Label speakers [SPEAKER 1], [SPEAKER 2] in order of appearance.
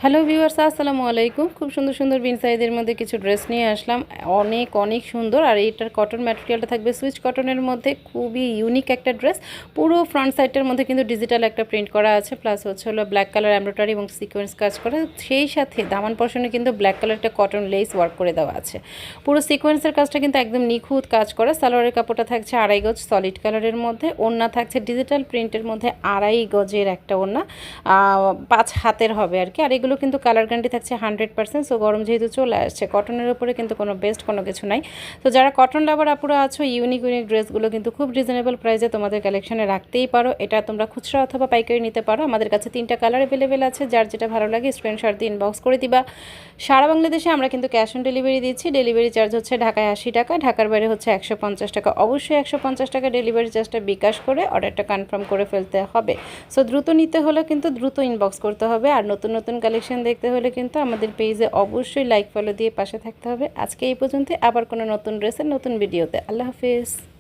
[SPEAKER 1] Hello viewers, আসসালামু আলাইকুম। খুব সুন্দর সুন্দর বিন সাইজের মধ্যে কিছু ড্রেস নিয়ে আসলাম। অনেক অনেক সুন্দর। আর এটার কটন ম্যাটেরিয়ালটা থাকবে সুইচ কটনের মধ্যে, খুবই ইউনিক একটা ড্রেস। পুরো ফ্রন্ট সাইডটার মধ্যে কিন্তু ডিজিটাল একটা প্রিন্ট করা আছে, প্লাস হলো ব্ল্যাক কালার এমব্রয়ডারি এবং সিকোয়েন্স কাজ করা। সেই সাথে দামান পশনে কিন্তু ব্ল্যাক কালার একটা কটন লেস ওয়ার্ক করে দেওয়া আছে। পুরো সিকোয়েন্সের কাজটা কিন্তু একদম নিখুঁত কাজ করা। সালোয়ারের কাপড়টা থাকছে 2.5 গজ সলিড কালারের মধ্যে। ওড়না থাকছে ডিজিটাল প্রিন্টের মধ্যে 2.5 গজের একটা ওড়না, 5 হাতের হবে আর কি। আর এগুলো কিন্তু কালার গ্যারান্টি থাকছে 100%। সো গরম যেহেতু চলে আসছে, কটনের উপরে কিন্তু কোনো বেস্ট কোনো কিছু নাই। তো যারা কটন লাভার আপুরা আছো, ইউনিক ইউনিক ড্রেসগুলো কিন্তু খুব রিজনেবল প্রাইসে তোমাদের কালেকশনে রাখতেই পারো। এটা তোমরা খুচরা অথবা পাইকারি নিতে পারো। আমাদের কাছে 3টা কালার অ্যাভেলেবেল আছে। যার যেটা ভালো লাগে স্ক্রিনশট দিয়ে ইনবক্স করে দিবা। সারা বাংলাদেশে আমরা কিন্তু ক্যাশ অন ডেলিভারি দিচ্ছি। ডেলিভারি চার্জ হচ্ছে ঢাকায় 80 টাকা, ঢাকার বাইরে হচ্ছে 150 টাকা। অবশ্যই 150 টাকা ডেলিভারি চার্জটা বিকাশ করে অর্ডারটা কনফার্ম করে ফেলতে হবে। সো দ্রুত নিতে হলে কিন্তু দ্রুত ইনবক্স করতে হবে। আর নতুন নতুন কালেকশন দেখতে হলে কিন্তু আমাদের পেজে অবশ্যই লাইক ফলো দিয়ে পাশে থাকতে হবে। আজকে এই পর্যন্ত, আবার কোনো নতুন ড্রেসের নতুন ভিডিওতে। আল্লাহ হাফিজ।